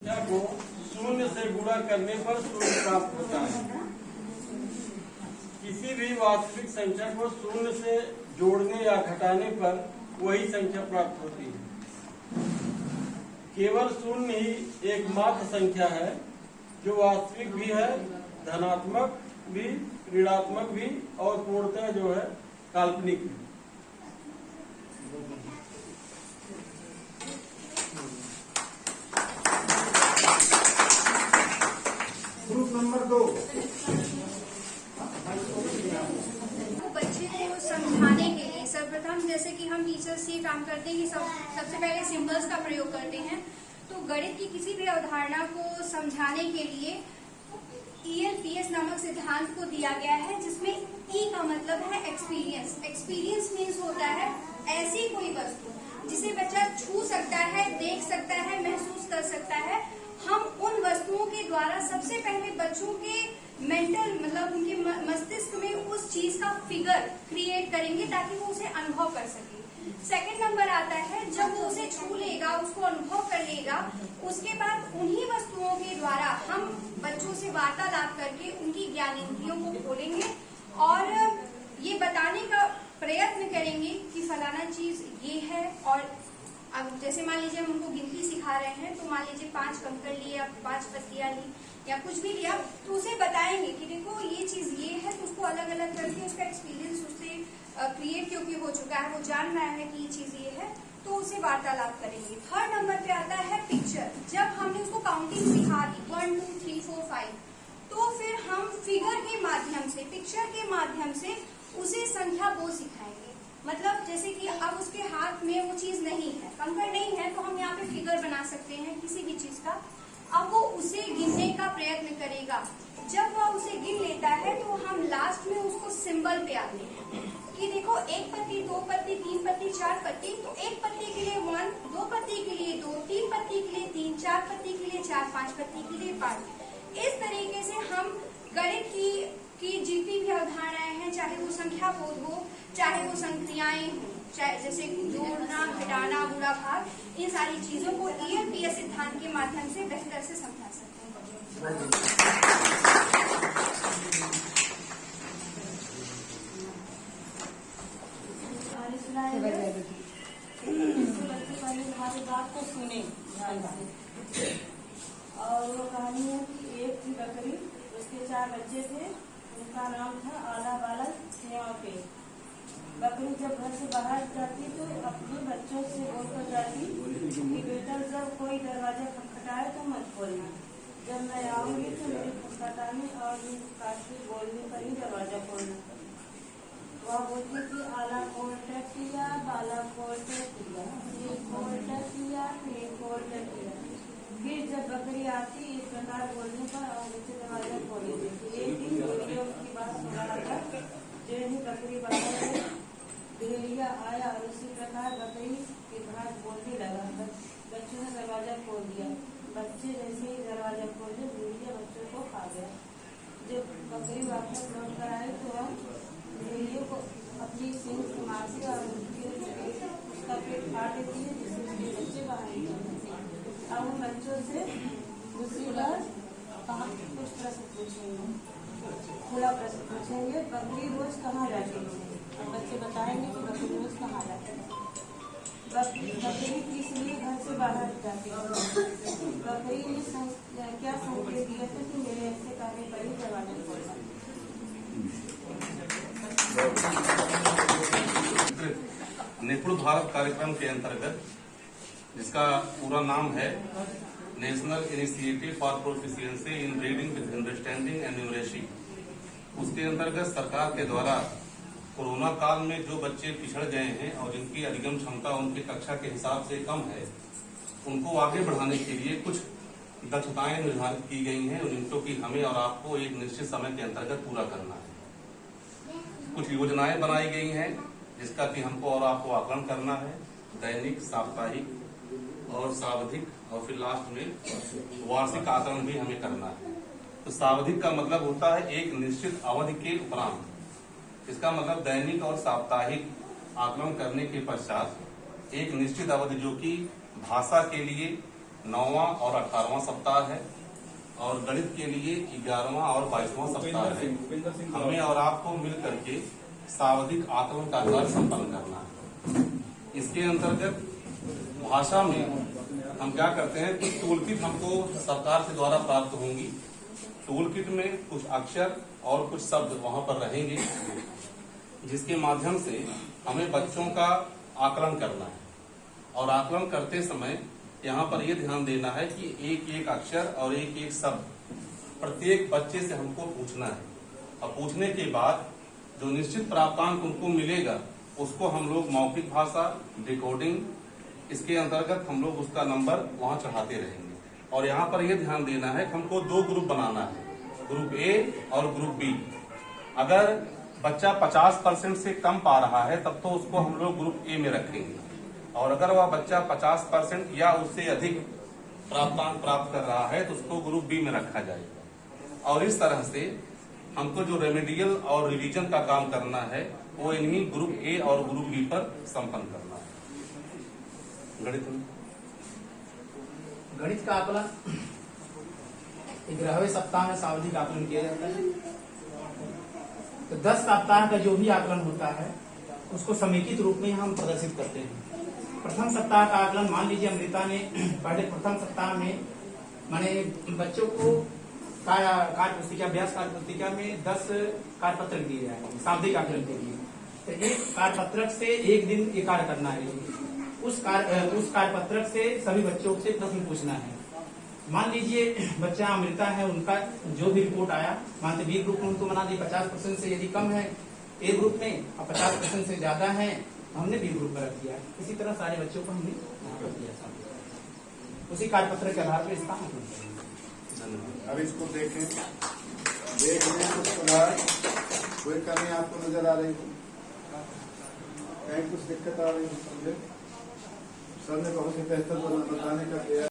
संख्या को शून्य से गुणा करने पर शून्य प्राप्त होता है। किसी भी वास्तविक संख्या को शून्य से जोड़ने या घटाने पर वही संख्या प्राप्त होती है। केवल शून्य ही एकमात्र संख्या है जो वास्तविक भी है, धनात्मक भी, ऋणात्मक भी और पूर्णतः जो है काल्पनिक भी। Group number 2। बच्चे को समझाने के लिए सर्वप्रथम जैसे कि हम टीचर्स ये काम करते हैं कि सबसे पहले सिंबल्स का प्रयोग करते हैं। तो गणित की किसी भी अवधारणा को समझाने के लिए ELPS नामक सिद्धांत को दिया गया है, जिसमें E का मतलब है एक्सपीरियंस। एक्सपीरियंस मीन्स होता है ऐसी कोई वस्तु जिसे बच्चा छू सकता है, देख सकता है, महसूस कर सकता है। हम उन वस्तुओं के द्वारा सबसे पहले बच्चों के मेंटल मतलब उनके मस्तिष्क में उस चीज का फिगर क्रिएट करेंगे ताकि वो उसे अनुभव कर सके। सेकंड नंबर आता है जब वो उसे छू लेगा, उसको अनुभव कर लेगा, उसके बाद उन्हीं वस्तुओं के द्वारा हम बच्चों से वार्तालाप करके उनकी ज्ञानेंद्रियों को खोलेंगे और ये बताने का प्रयत्न करेंगे कि फलाना चीज ये है। और अब जैसे मान लीजिए हम उनको गिनती सिखा रहे हैं, तो मान लीजिए 5 कंकड़ लिए या 5 पत्तियां ली या कुछ भी लिया, तो उसे बताएंगे कि देखो ये चीज ये है, तो उसको अलग अलग करके उसका एक्सपीरियंस उससे क्रिएट क्योंकि हो चुका है, वो जान रहा है कि ये चीज ये है, तो उसे वार्तालाप करेंगे। थर्ड नंबर पे आता है पिक्चर। जब हमने उसको काउंटिंग सिखा दी 1 2 3 4 5, तो फिर हम फिगर के माध्यम से, पिक्चर के माध्यम से उसे संख्या बोध सिखाएंगे। मतलब जैसे कि अब उसके हाथ में वो चीज नहीं है, कंकड़ नहीं है, तो हम यहाँ पे फिगर बना सकते हैं किसी भी चीज का। अब वो उसे गिनने का प्रयत्न करेगा। जब वह उसे गिन लेता है तो हम लास्ट में उसको सिंबल पे आते हैं कि देखो 1 पत्ती, 2 पत्ती, 3 पत्ती, 4 पत्ती। तो 1 पत्ती के लिए 1, 2 पत्ती के लिए 2, 3 पत्ती के लिए 3, 4 पत्ती के लिए 4, 5 पत्ती के लिए 5। इस तरीके से हम गणित की जितनी भी अवधारणाएं हैं, चाहे वो संख्या बोध हो, चाहे वो संक्रियाएं हो, चाहे जैसे जोड़ना, घटाना, गुणा, भाग, इन सारी चीजों को ELPS सिद्धांत के माध्यम से बेहतर से समझा सकते हैं। पहले हमारी बात को सुने ध्यान से। और वो कहानी है कि एक थी बकरी, उसके 4 बच्चे थे। उनका नाम था आला बाला सेवा पे। बकरी जब घर से बाहर जाती तो अपने बच्चों से बोलकर जाती कि बेटा जब कोई दरवाजा खटखटाए तो मत खोलना, जब मैं आऊंगी तो मेरे खटखटाने और काशी बोलने पर ही दरवाजा खोलना। वह बोलती कि आला कोल्टा किया, बाला कोल्टा किया, ये कोल्टा किया, ये कोल्टा किया। फिर जब बकरी आती इस प्रकार बोलने पर और उसे दरवाजा खोले देती। एक दिन भेड़िया उसकी बात सुन रहा था। जो ही बकरी बाहर गई, भेड़िया आया और उसी प्रकार बकरी के भाग बोलने लगा। बच्चों ने दरवाजा खोल दिया। बच्चे जैसे ही दरवाजा खोले, भेड़िया बच्चों को खा गया। जब बकरी वापस लौट कर आई तो वह भेड़ियों को अपनी सींग से मारती और उसका पेट फाड़ देती है, जिससे उसके बच्चे बाहर निकलते हैं। अब उन बच्चों से दूसरी बार कुछ प्रश्न पूछेंगे, खुला प्रश्न पूछेंगे। बकरी रोज कहाँ जाती है? बच्चे बताएंगे कि बकरी रोज कहाँ जाती है। बकरी किस लिए घर से बाहर जाती है? बकरी ने क्या संकेत दिया था कि मेरे ऐसे कार्य पर ही दरवाजा खोलना। निपुण भारत कार्यक्रम के अंतर्गत, जिसका पूरा नाम है national initiative for proficiency in reading with understanding and numeracy, उसके अंतर्गत सरकार के द्वारा कोरोना काल में जो बच्चे पिछड़ गए हैं और जिनकी अधिगम क्षमता उनकी कक्षा के हिसाब से कम है, उनको आगे बढ़ाने के लिए कुछ दक्षताएं निर्धारित की गई हैं, जिनको कि हमें और आपको एक निश्चित समय के अंतर्गत पूरा करना है। कुछ योजनाएं बनाई गई हैं जिसका कि हमको और आपको आकलन करना है, दैनिक, साप्ताहिक और सावधिक, और फिर लास्ट में वार्षिक आकलन भी हमें करना है। तो सावधिक का मतलब होता है एक निश्चित अवधि के उपरांत। इसका मतलब दैनिक और साप्ताहिक आकलन करने के पश्चात एक निश्चित अवधि जो कि भाषा के लिए 9वां और 18वां सप्ताह है और गणित के लिए 11वां और 22वां सप्ताह है। हमें और आपको मिल करके सावधिक आकलन का कार्य संपन्न करना है। इसके अंतर्गत भाषा में हम क्या करते हैं, कुछ टूल किट हमको सरकार के द्वारा प्राप्त होंगी। टूल किट में कुछ अक्षर और कुछ शब्द वहां पर रहेंगे, जिसके माध्यम से हमें बच्चों का आकलन करना है। और आकलन करते समय यहाँ पर यह ध्यान देना है कि एक एक अक्षर और एक एक शब्द प्रत्येक बच्चे से हमको पूछना है, और पूछने के बाद जो निश्चित प्राप्तांक उनको मिलेगा उसको हम लोग मौखिक भाषा, डिकोडिंग, इसके अंतर्गत हम लोग उसका नंबर वहां चढ़ाते रहेंगे। और यहाँ पर यह ध्यान देना है कि हमको 2 ग्रुप बनाना है, ग्रुप ए और ग्रुप बी। अगर बच्चा 50% से कम पा रहा है तब तो उसको हम लोग ग्रुप ए में रखेंगे, और अगर वह बच्चा 50% या उससे अधिक प्राप्तांक प्राप्त कर रहा है तो उसको ग्रुप बी में रखा जाएगा। और इस तरह से हमको जो रेमेडियल और रिवीजन का काम करना है वो इन्हीं ग्रुप ए और ग्रुप बी पर संपन्न करना है। गणित में गणित का आकलन 11वें सप्ताह में सावधिक आकलन किया जाता है। तो 10 सप्ताह का जो भी आकलन होता है उसको समेकित रूप में हम प्रदर्शित करते हैं। प्रथम सप्ताह का आकलन, मान लीजिए अमृता ने पहले प्रथम सप्ताह में माने बच्चों को कार्य पुस्तिका, अभ्यास कार्य पुस्तिका में 10 कार्यपत्रक दिए जाएंगे सावधिक आकलन के लिए। तो एक कार्यपत्रक से एक दिन ये कार्य करना है। उस कार्यपत्रक से सभी बच्चों से प्रश्न पूछना है। मान लीजिए बच्चा अमृता है, उनका जो भी रिपोर्ट आया, मानते बी ग्रुप में उनको बना दी 50% से यदि कम है ए ग्रुप में और 50% से ज्यादा है हमने बी ग्रुप पर रख दिया। इसी तरह सारे बच्चों को हमने रख दिया। उसी कार्यपत्र के आधार पर इसका अब इसको देखें, देख रहे हैं कुछ सुधार, कोई कमी आपको नजर आ रही है, कहीं कुछ दिक्कत आ रही है? समझे, सर ने बहुत ही बेहतर बताने का प्रयास